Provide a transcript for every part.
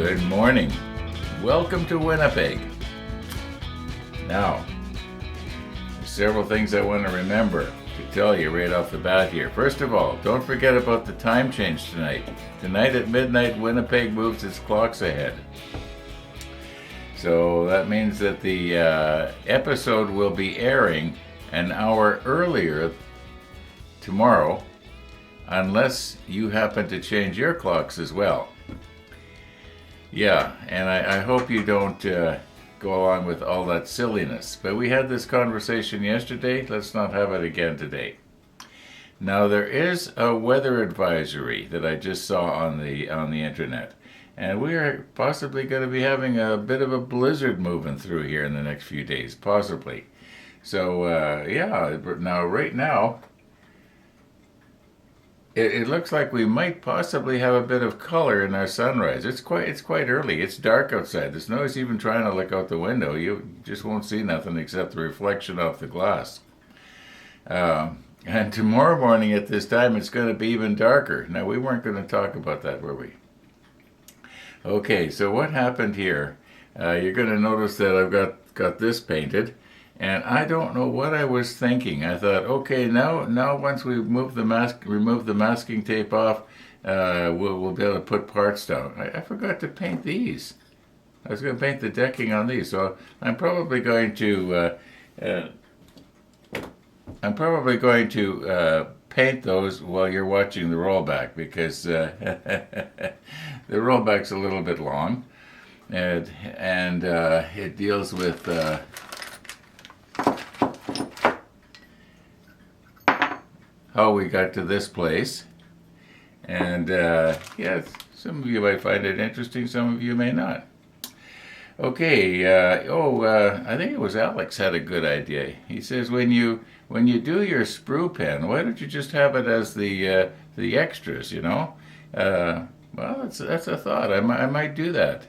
Good morning. Welcome to Winnipeg. Now, there's several things I want to remember to tell you right off the bat here. First of all, don't forget about the time change tonight. Tonight at midnight, Winnipeg moves its clocks ahead. So that means that the episode will be airing an hour earlier tomorrow, unless you happen to change your clocks as well. Yeah, and I hope you don't go along with all that silliness. But we had this conversation yesterday. Let's not have it again today. Now, there is a weather advisory that I just saw on the internet. And we are possibly going to be having a bit of a blizzard moving through here in the next few days, possibly. So, right now, it looks like we might possibly have a bit of color in our sunrise. It's quite early. It's dark outside. There's no use even trying to look out the window. You just won't see nothing except the reflection off the glass. And tomorrow morning at this time, it's going to be even darker. Now, we weren't going to talk about that, were we? Okay, so what happened here? You're going to notice that I've got this painted. And I don't know what I was thinking. I thought, okay, now once we remove the masking tape off, we'll be able to put parts down. I forgot to paint these. I was going to paint the decking on these, so I'm probably going to paint those while you're watching the rollback, because the rollback's a little bit long, and it deals with. How we got to this place. And some of you might find it interesting, some of you may not. Okay, I think it was Alex had a good idea. He says when you do your sprue pen, why don't you just have it as the extras, you know? Well, that's a thought. I might do that.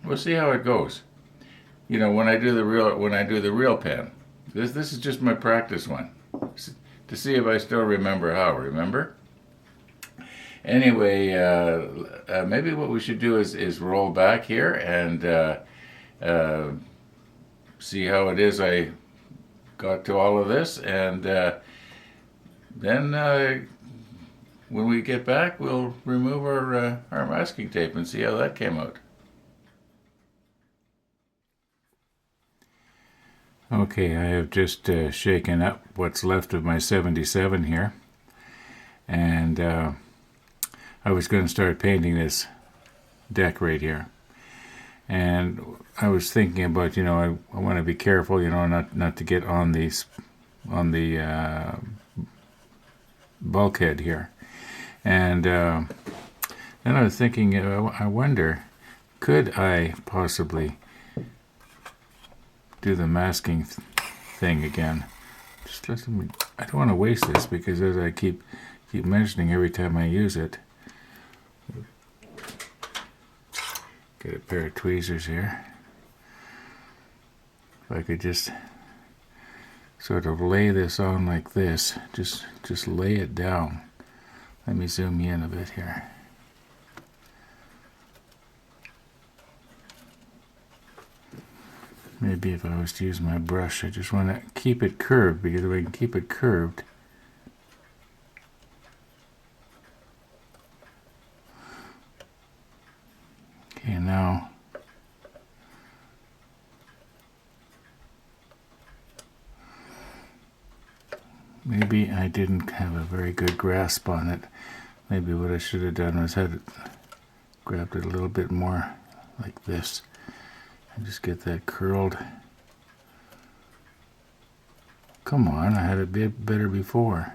We'll see how it goes. You know, when I do the real pen. This is just my practice one, to see if I still remember how. Remember? Anyway, maybe what we should do is roll back here and see how it is I got to all of this, and then when we get back, we'll remove our masking tape and see how that came out. Okay, I have just shaken up what's left of my 77 here, and I was going to start painting this deck right here, and I was thinking about, I want to be careful, not to get on the bulkhead here, and then I was thinking, I wonder, could I possibly do the masking thing again? Just listen me. I don't want to waste this, because as I keep mentioning every time I use it. Get a pair of tweezers here. If I could just sort of lay this on like this, just lay it down. Let me zoom in a bit here. Maybe if I was to use my brush, I just want to keep it curved, because if I can keep it curved, okay, now maybe I didn't have a very good grasp on it. Maybe what I should have done was grabbed it a little bit more like this. And just get that curled. Come on, I had it a bit better before.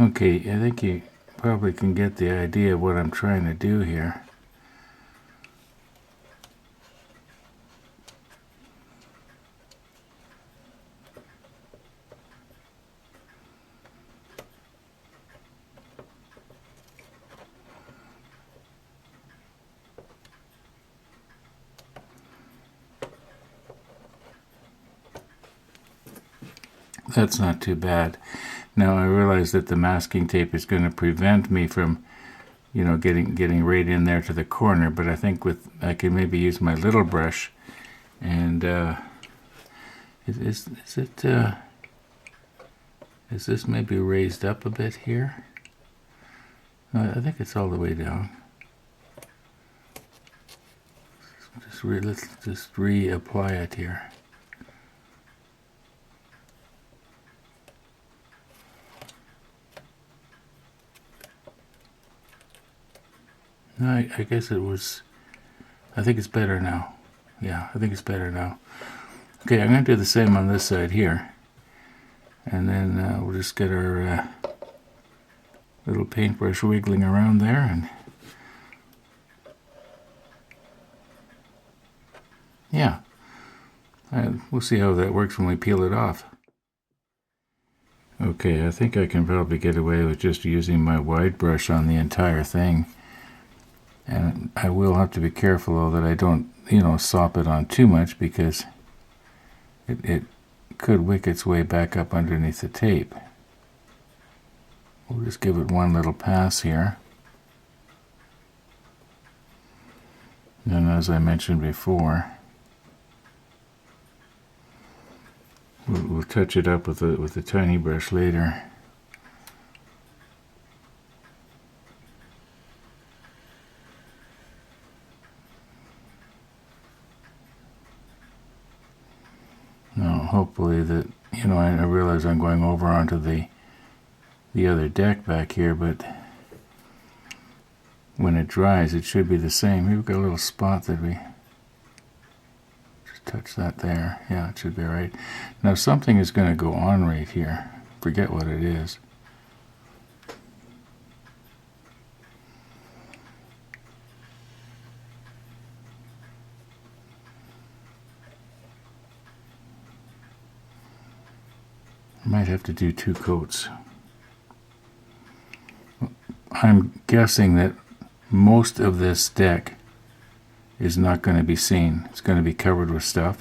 Okay, I think you probably can get the idea of what I'm trying to do here. That's not too bad. Now I realize that the masking tape is going to prevent me from, getting right in there to the corner. But I think I can maybe use my little brush, and is this maybe raised up a bit here? No, I think it's all the way down. Let's just reapply it here. No, I guess it was. I think it's better now. Yeah, I think it's better now. Okay, I'm going to do the same on this side here. And then we'll just get our little paintbrush wiggling around there. And yeah, we'll see how that works when we peel it off. Okay, I think I can probably get away with just using my wide brush on the entire thing. And I will have to be careful, though, that I don't, sop it on too much, because it could wick its way back up underneath the tape. We'll just give it one little pass here. And as I mentioned before, we'll touch it up with a tiny brush later. Now, hopefully that, I realize I'm going over onto the other deck back here, but when it dries, it should be the same. Here we've got a little spot that we just touch that there. Yeah, it should be right. Now, something is going to go on right here. Forget what it is. I might have to do 2 coats. I'm guessing that most of this deck is not going to be seen. It's going to be covered with stuff.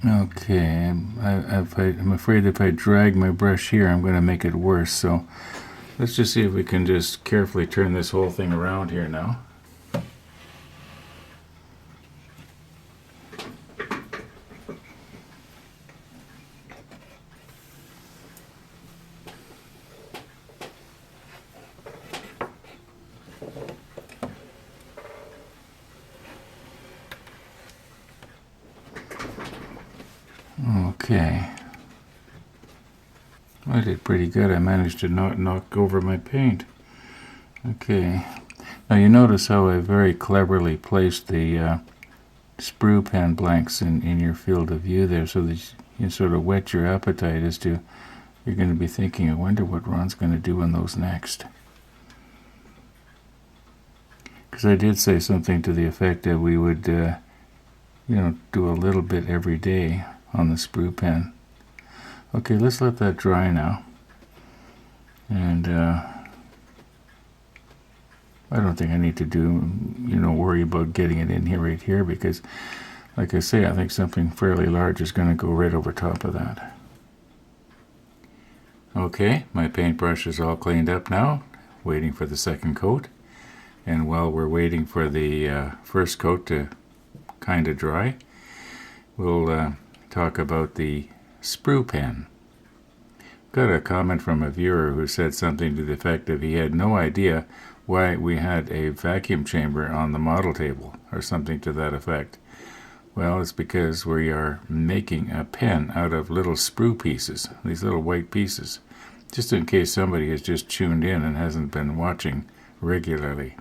Okay, I'm afraid if I drag my brush here, I'm going to make it worse. So let's just see if we can just carefully turn this whole thing around here now. Okay, I did pretty good. I managed to not knock over my paint. Okay, now you notice how I very cleverly placed the sprue pen blanks in your field of view there, so that you sort of whet your appetite as to, you're going to be thinking, I wonder what Ron's going to do on those next. Because I did say something to the effect that we would, do a little bit every day on the sprue pen. Okay, let's let that dry now. And I don't think I need to worry about getting it in here right here, because, like I say, I think something fairly large is going to go right over top of that. Okay, my paintbrush is all cleaned up now, waiting for the second coat. And while we're waiting for the first coat to kind of dry, we'll talk about the sprue pen. Got a comment from a viewer who said something to the effect of he had no idea why we had a vacuum chamber on the model table or something to that effect. Well, it's because we are making a pen out of little sprue pieces, these little white pieces, just in case somebody has just tuned in and hasn't been watching regularly.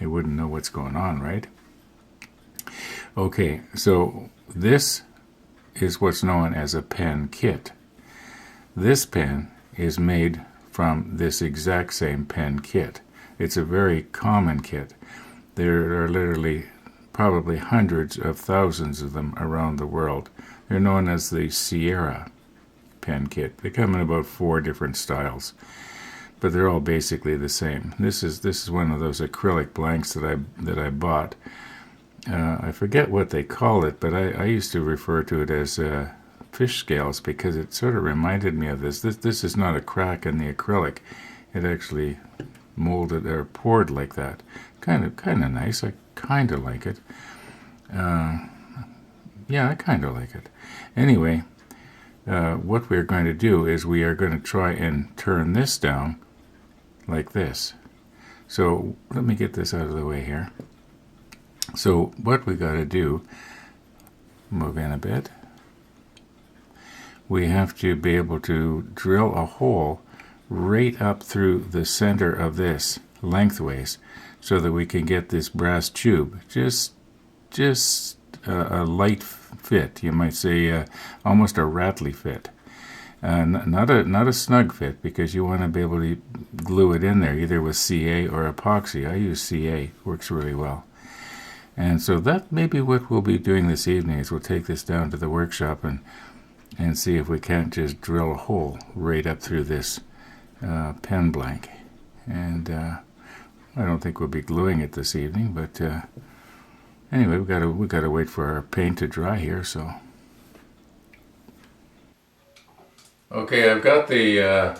They wouldn't know what's going on, right? Okay, so this is what's known as a pen kit. This pen is made from this exact same pen kit. It's a very common kit. There are literally probably hundreds of thousands of them around the world. They're known as the Sierra pen kit. They come in about 4 different styles, but they're all basically the same. This is one of those acrylic blanks that I bought. I forget what they call it, but I used to refer to it as fish scales because it sort of reminded me of this. This is not a crack in the acrylic. It actually molded or poured like that. Kind of nice. I kind of like it. Yeah, I kind of like it. Anyway, what we're going to do is we are going to try and turn this down like this. So let me get this out of the way here. So what we got to do, move in a bit, we have to be able to drill a hole right up through the center of this lengthways so that we can get this brass tube just a light fit, you might say, almost a rattly fit. Not a snug fit, because you want to be able to glue it in there either with CA or epoxy. I use CA, works really well. And so that may be what we'll be doing this evening, is we'll take this down to the workshop and see if we can't just drill a hole right up through this pen blank. And I don't think we'll be gluing it this evening, but anyway, we got to wait for our paint to dry here. So okay, I've got the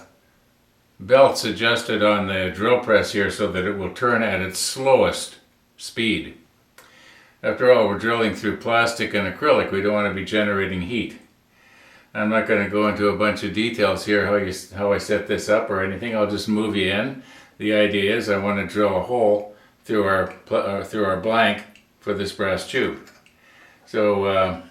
belts adjusted on the drill press here so that it will turn at its slowest speed. After all, we're drilling through plastic and acrylic. We don't want to be generating heat. I'm not going to go into a bunch of details here how I set this up or anything. I'll just move you in. The idea is I want to drill a hole through our blank for this brass tube. So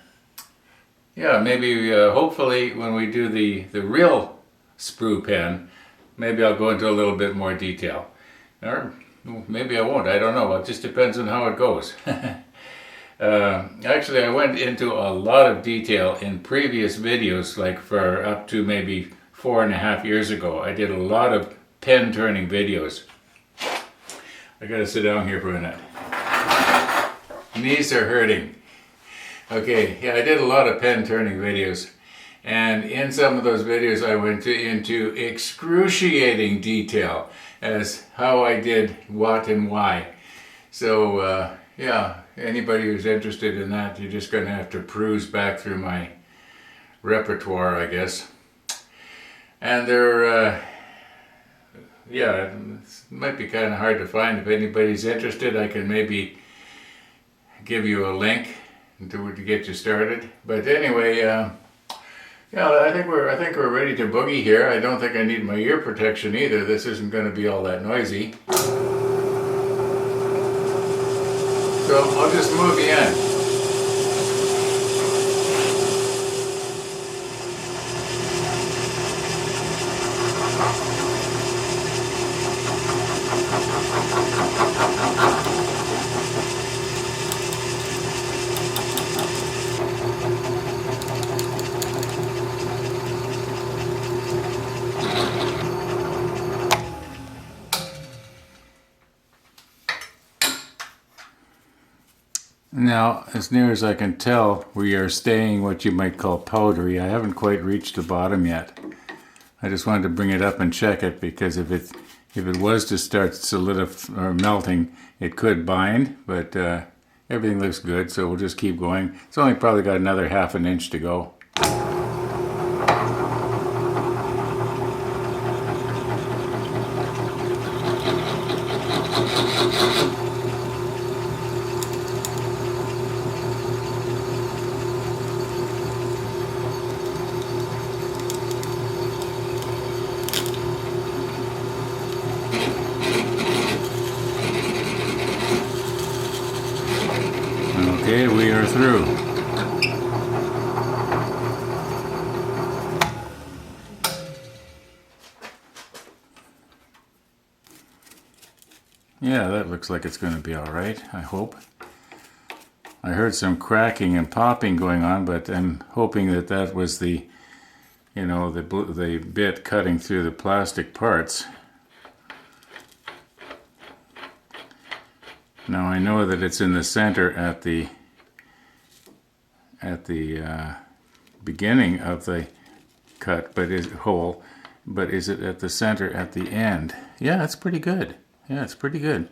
yeah, maybe hopefully when we do the real sprue pen, maybe I'll go into a little bit more detail. Or maybe I won't. I don't know. It just depends on how it goes. Actually, I went into a lot of detail in previous videos, like for up to maybe 4.5 years ago. I did a lot of pen turning videos. I gotta sit down here for a minute. Knees are hurting. Okay, yeah, I did a lot of pen turning videos. And in some of those videos I went into excruciating detail as how I did what and why. So yeah, anybody who's interested in that, you're just going to have to peruse back through my repertoire, I guess. And they're, yeah, it might be kind of hard to find. If anybody's interested, I can maybe give you a link to get you started. But anyway, yeah, I think we're ready to boogie here. I don't think I need my ear protection either. This isn't going to be all that noisy. So I'll just move you in. Now, as near as I can tell, we are staying what you might call powdery. I haven't quite reached the bottom yet. I just wanted to bring it up and check it, because if it was to start solidifying or melting, it could bind, but everything looks good, so we'll just keep going. It's only probably got another 1/2 inch to go. Okay, we are through. Yeah, that looks like it's going to be all right, I hope. I heard some cracking and popping going on, but I'm hoping that that was the, you know, the bit cutting through the plastic parts. Now I know that it's in the center at the beginning of the cut, but is it at the center at the end? Yeah, it's pretty good. Yeah, it's pretty good.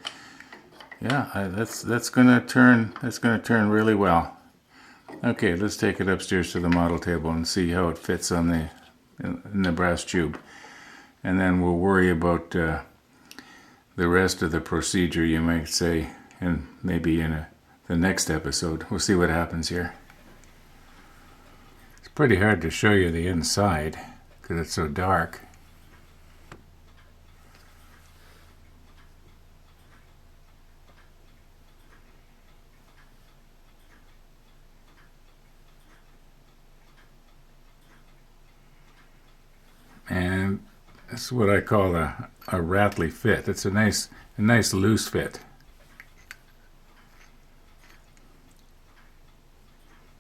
Yeah, that's gonna turn really well. Okay, let's take it upstairs to the model table and see how it fits on in the brass tube, and then we'll worry about the rest of the procedure, you might say, and maybe in the next episode. We'll see what happens here. It's pretty hard to show you the inside because it's so dark. And that's what I call a rattly fit. It's a nice loose fit.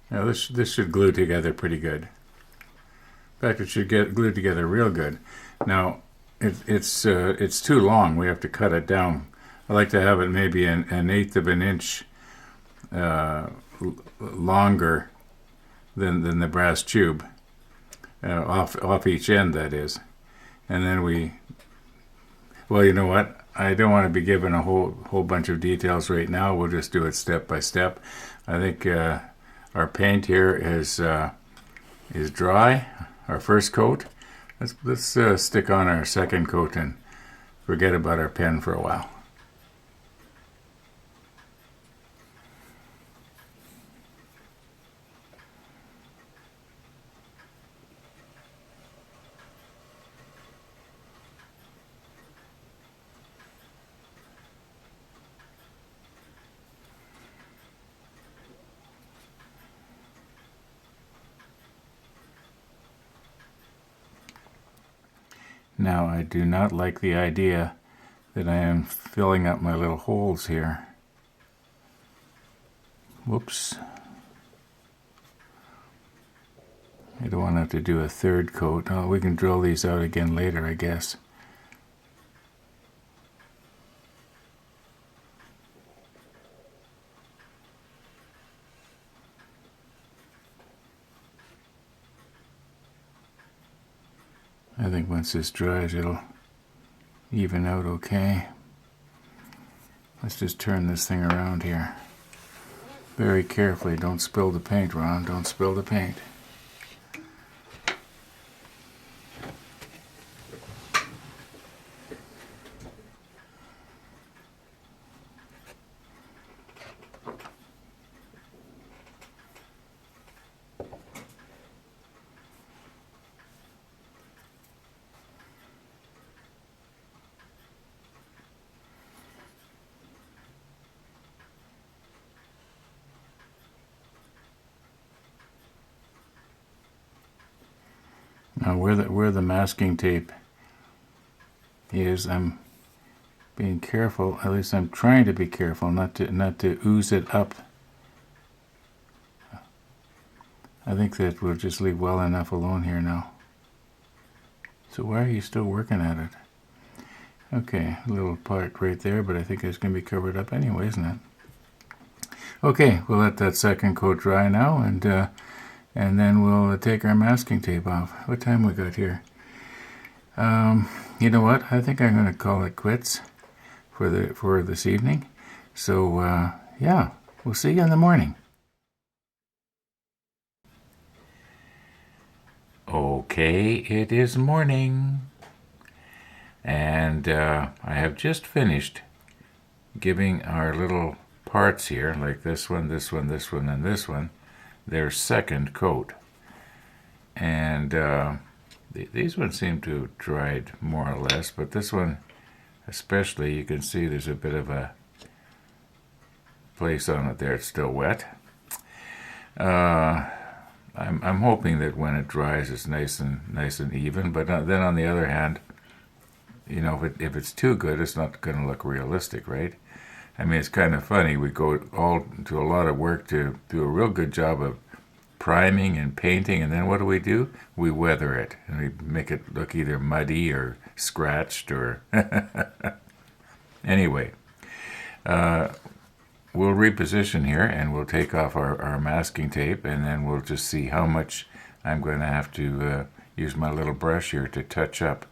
Now this should glue together pretty good. In fact, it should get glued together real good. Now it's too long. We have to cut it down. I like to have it maybe an eighth of an inch longer than the brass tube. Off each end, that is. And then well, you know what? I don't want to be given a whole bunch of details right now. We'll just do it step by step. I think our paint here is dry. Our first coat. Let's stick on our second coat and forget about our pen for a while. Now, I do not like the idea that I am filling up my little holes here. Whoops. I don't want to have to do a third coat. Oh, we can drill these out again later, I guess. I think once this dries, it'll even out okay. Let's just turn this thing around here. Very carefully. Don't spill the paint, Ron. Don't spill the paint. Now where the masking tape is, I'm being careful, at least I'm trying to be careful not to ooze it up. I think that we'll just leave well enough alone here now. So why are you still working at it? Okay, a little part right there, but I think it's going to be covered up anyway, isn't it? Okay, we'll let that second coat dry now, and then we'll take our masking tape off. What time we got here? You know what? I think I'm going to call it quits for this evening. So yeah, we'll see you in the morning. Okay, it is morning, and I have just finished giving our little parts here, like this one, this one, this one, and this one, their second coat. And these ones seem to have dried more or less, but this one especially, you can see there's a bit of a place on it there. It's still wet. I'm hoping that when it dries, it's nice and even. But then on the other hand, if it's too good, it's not going to look realistic, right? I mean, it's kind of funny. We go all to a lot of work to do a real good job of priming and painting, and then what do? We weather it, and we make it look either muddy or scratched or... Anyway, we'll reposition here, and we'll take off our masking tape, and then we'll just see how much I'm going to have to use my little brush here to touch up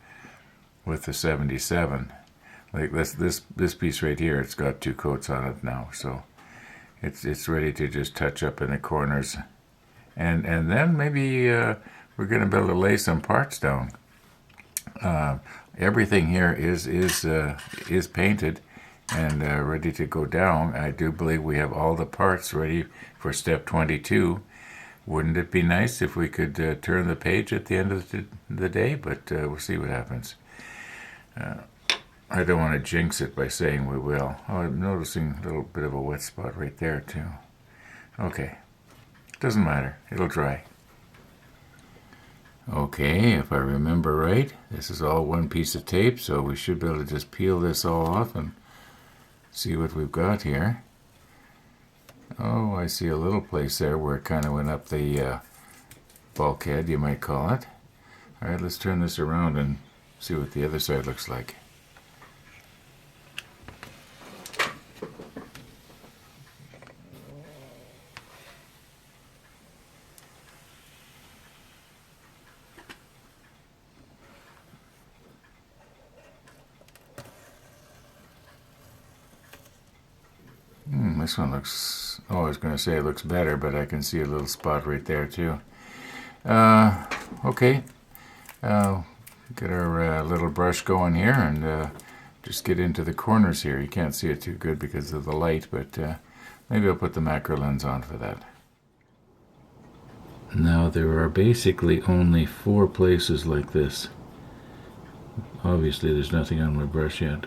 with the 77. Like this piece right here, it's got 2 coats on it now, so it's ready to just touch up in the corners. And then maybe we're going to be able to lay some parts down. Everything here is painted and ready to go down. I do believe we have all the parts ready for step 22. Wouldn't it be nice if we could turn the page at the end of the day? But we'll see what happens. I don't want to jinx it by saying we will. Oh, I'm noticing a little bit of a wet spot right there too. Okay. Doesn't matter. It'll dry. Okay, if I remember right, this is all one piece of tape, so we should be able to just peel this all off and see what we've got here. Oh, I see a little place there where it kind of went up the bulkhead, you might call it. All right, let's turn this around and see what the other side looks like. This one looks, I was going to say it looks better, but I can see a little spot right there too. Okay, get our little brush going here and just get into the corners here. You can't see it too good because of the light, but maybe I'll put the macro lens on for that. Now there are basically only 4 places like this. Obviously there's nothing on my brush yet,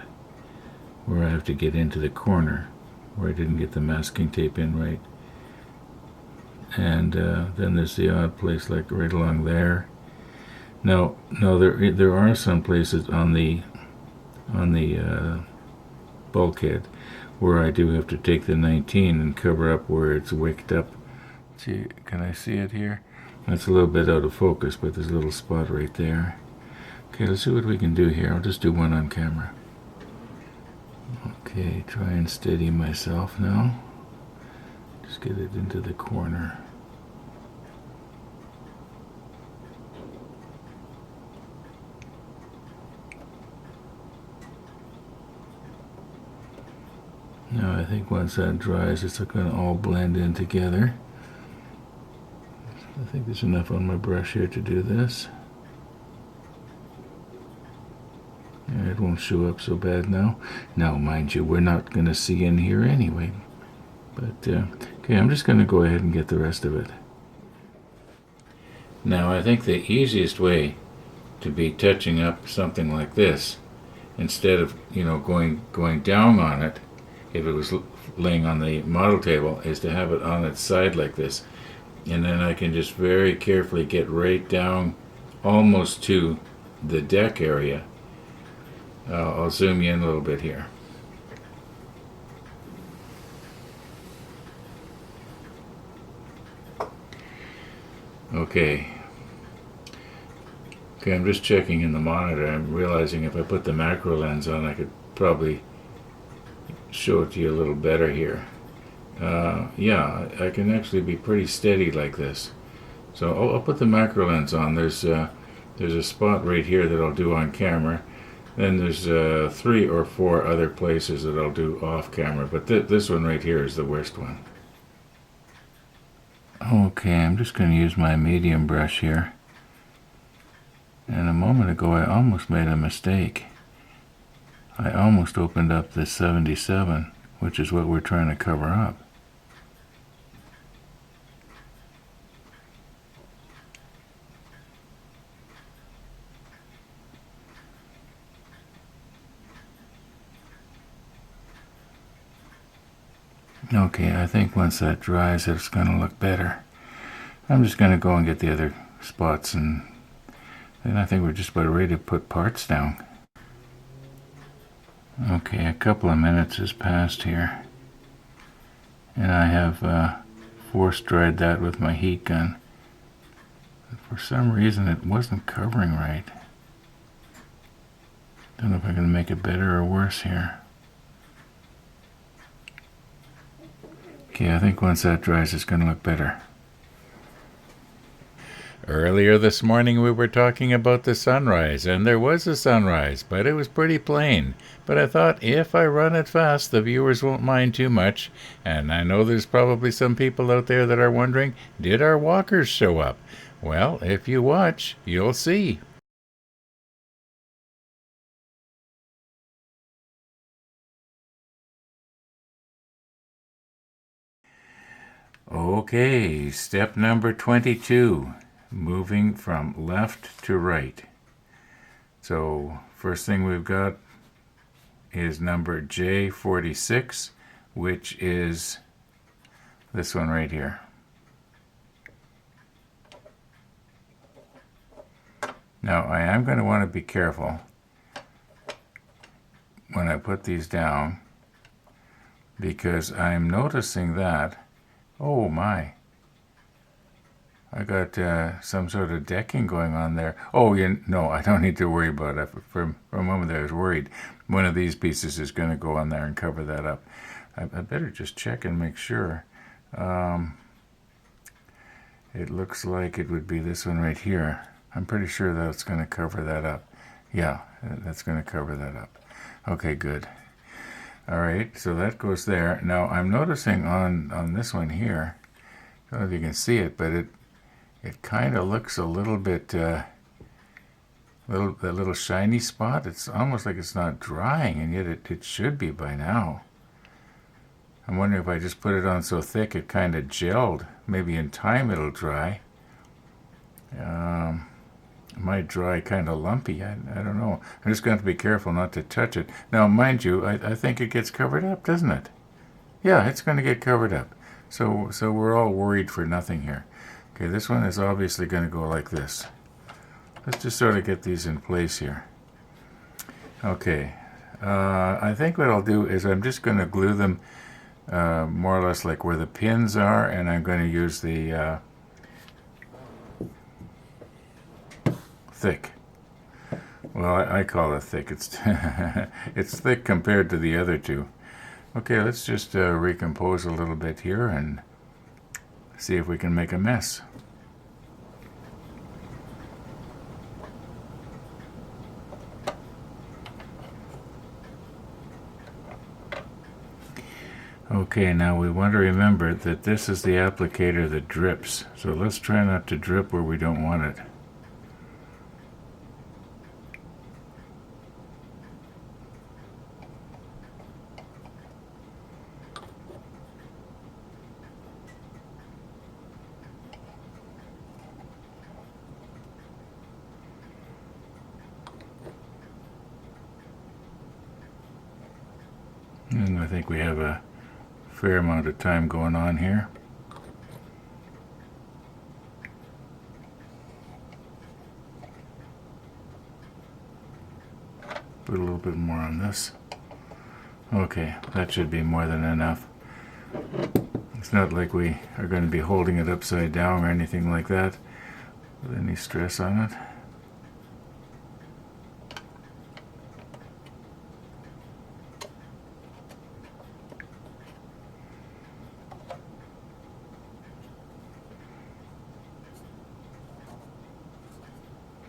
where I have to get into the corner, where I didn't get the masking tape in right. And then there's the odd place like right along there. No, there are some places on the bulkhead where I do have to take the 19 and cover up where it's wicked up. See, can I see it here? That's a little bit out of focus, but there's a little spot right there. Okay, let's see what we can do here. I'll just do one on camera. Okay, try and steady myself now. Just get it into the corner. Now I think once that dries, it's going to all blend in together. I think there's enough on my brush here to do this. It won't show up so bad now. Now, mind you, we're not going to see in here anyway. But, okay, I'm just going to go ahead and get the rest of it. Now, I think the easiest way to be touching up something like this, instead of, going down on it, if it was laying on the model table, is to have it on its side like this. And then I can just very carefully get right down almost to the deck area. I'll zoom you in a little bit here. Okay, I'm just checking in the monitor. I'm realizing if I put the macro lens on, I could probably show it to you a little better here. Yeah, I can actually be pretty steady like this. So I'll put the macro lens on. There's a spot right here that I'll do on camera. Then there's 3 or 4 other places that I'll do off camera, but this one right here is the worst one. Okay, I'm just going to use my medium brush here. And a moment ago I almost made a mistake. I almost opened up the 77, which is what we're trying to cover up. Okay, I think once that dries, it's going to look better. I'm just going to go and get the other spots, and then I think we're just about ready to put parts down. Okay, a couple of minutes has passed here, and I have force dried that with my heat gun. For some reason, it wasn't covering right. Don't know if I can make it better or worse here. Okay, I think once that dries, it's going to look better. Earlier this morning we were talking about the sunrise, and there was a sunrise, but it was pretty plain. But I thought if I run it fast, the viewers won't mind too much. And I know there's probably some people out there that are wondering, did our walkers show up? Well, if you watch, you'll see. Okay, step number 22, moving from left to right. So first thing we've got is number J46, which is this one right here. Now I am going to want to be careful when I put these down, because I'm noticing that, oh my, I got some sort of decking going on there. Oh, no, I don't need to worry about it. For a moment there I was worried. One of these pieces is going to go on there and cover that up. I better just check and make sure. It looks like it would be this one right here. I'm pretty sure that's going to cover that up. Yeah, that's going to cover that up. Okay, good. All right, so that goes there. Now I'm noticing on this one here, I don't know if you can see it, but it kind of looks a little bit, that little shiny spot. It's almost like it's not drying, and yet it should be by now. I'm wondering if I just put it on so thick it kind of gelled. Maybe in time it'll dry. It might dry kind of lumpy. I don't know. I'm just going to be careful not to touch it. Now, mind you, I think it gets covered up, doesn't it? Yeah, it's going to get covered up. So we're all worried for nothing here. Okay, this one is obviously going to go like this. Let's just sort of get these in place here. Okay, I think what I'll do is I'm just going to glue them more or less like where the pins are, and I'm going to use the thick. Well, I call it thick. It's it's thick compared to the other two. Okay, let's just recompose a little bit here and see if we can make a mess. Okay, now we want to remember that this is the applicator that drips. So let's try not to drip where we don't want it. And I think we have a fair amount of time going on here. Put a little bit more on this. Okay, that should be more than enough. It's not like we are going to be holding it upside down or anything like that with any stress on it.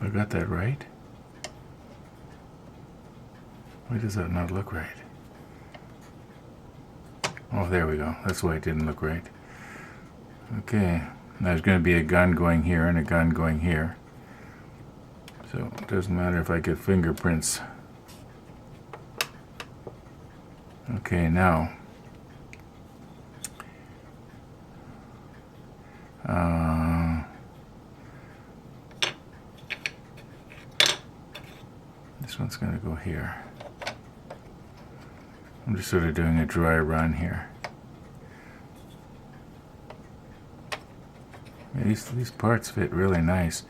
I got that right? Why does that not look right? Oh, there we go. That's why it didn't look right. Okay, now there's going to be a gun going here and a gun going here. So it doesn't matter if I get fingerprints. Okay, now this one's going to go here. I'm just sort of doing a dry run here. These parts fit really nice.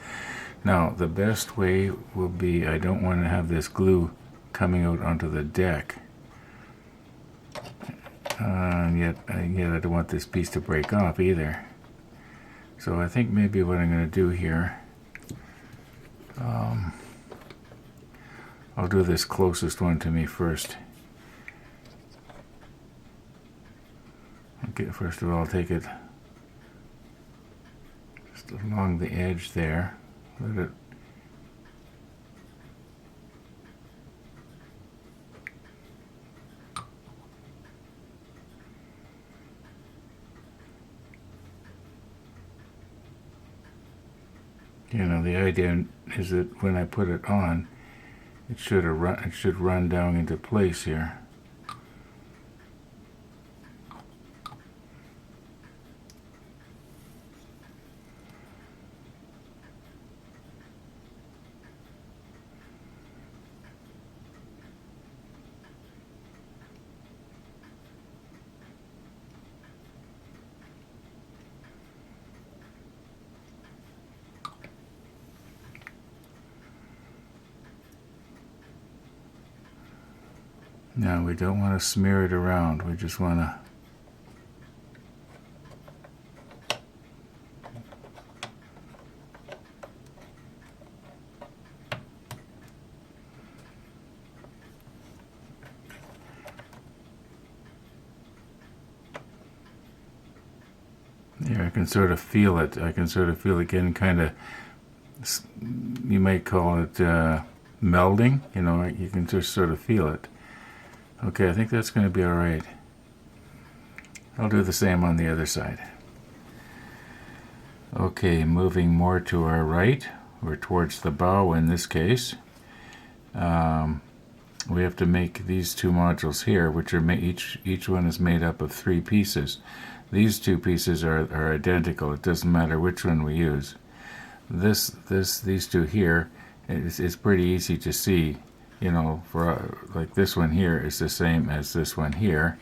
Now, the best way will be, I don't want to have this glue coming out onto the deck. And yet I don't want this piece to break off either. So I think maybe what I'm going to do here, I'll do this closest one to me first. Okay, first of all, I'll take it just along the edge there. Let it the idea is that when I put it on, it should run down into place here. Now we don't want to smear it around, we just want to there, I can sort of feel it. I can sort of feel it getting kind of, you might call it melding, you can just sort of feel it. Okay, I think that's going to be all right. I'll do the same on the other side. Okay, moving more to our right, or towards the bow in this case. We have to make these two modules here, which are each one is made up of 3 pieces. These 2 pieces are identical. It doesn't matter which one we use. These 2 here, it's pretty easy to see. For like this one here is the same as this one here,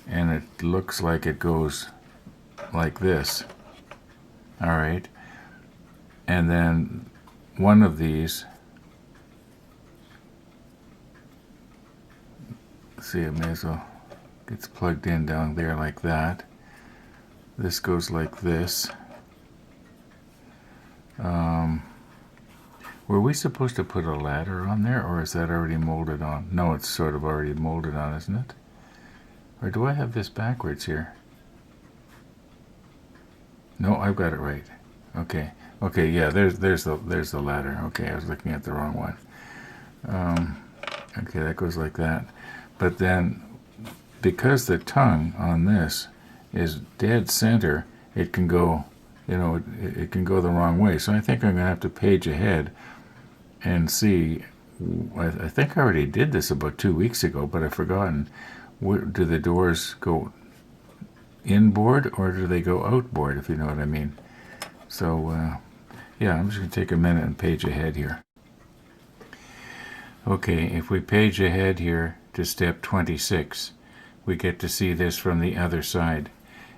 and it looks like it goes like this. All right, and then one of these, see, it may as well gets plugged in down there like that. This goes like this. Were we supposed to put a ladder on there, or is that already molded on? No, it's sort of already molded on, isn't it? Or do I have this backwards here? No, I've got it right. Okay. Okay, yeah, there's the ladder. Okay, I was looking at the wrong one. Okay, that goes like that. But then, because the tongue on this is dead center, it can go, it can go the wrong way. So I think I'm going to have to page ahead and see. I think I already did this about 2 weeks ago, but I've forgotten. Do the doors go inboard or do they go outboard, if you know what I mean? So, yeah, I'm just going to take a minute and page ahead here. Okay, if we page ahead here to step 26, we get to see this from the other side.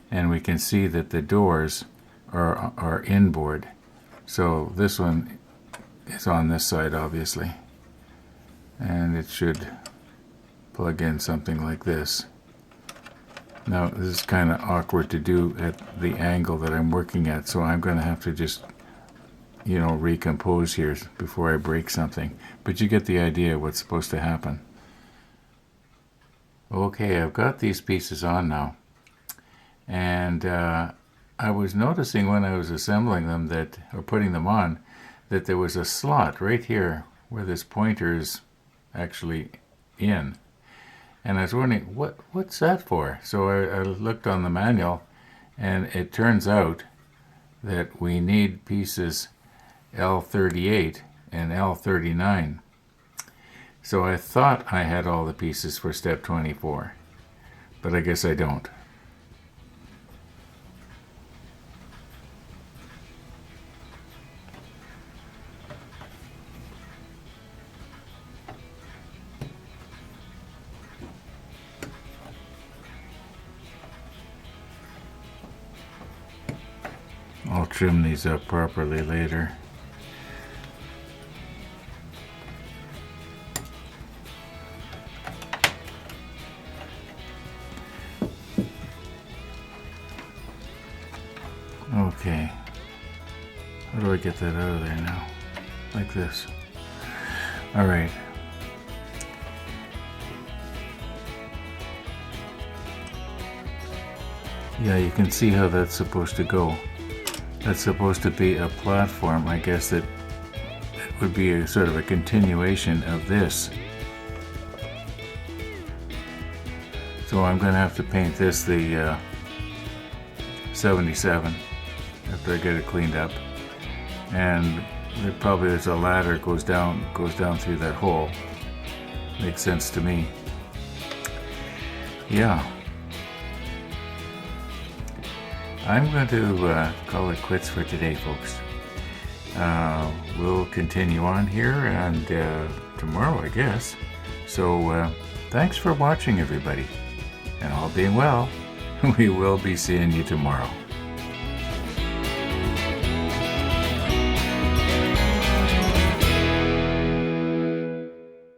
And we can see that the doors are inboard. So this one is on this side, obviously. And it should plug in something like this. Now, this is kind of awkward to do at the angle that I'm working at, so I'm going to have to just, recompose here before I break something. But you get the idea of what's supposed to happen. Okay, I've got these pieces on now. And I was noticing when I was assembling them or putting them on, that there was a slot right here where this pointer is actually in. And I was wondering, what's that for? So I looked on the manual, and it turns out that we need pieces L38 and L39. So I thought I had all the pieces for step 24, but I guess I don't. I'll trim these up properly later. Okay. How do I get that out of there now? Like this. Alright. Yeah, you can see how that's supposed to go. That's supposed to be a platform, I guess, that would be a sort of a continuation of this. So I'm going to have to paint this the 77 after I get it cleaned up. And probably there's a ladder goes down through that hole. Makes sense to me. Yeah. I'm going to call it quits for today, folks. We'll continue on here and tomorrow, I guess. So thanks for watching, everybody. And all being well, we will be seeing you tomorrow.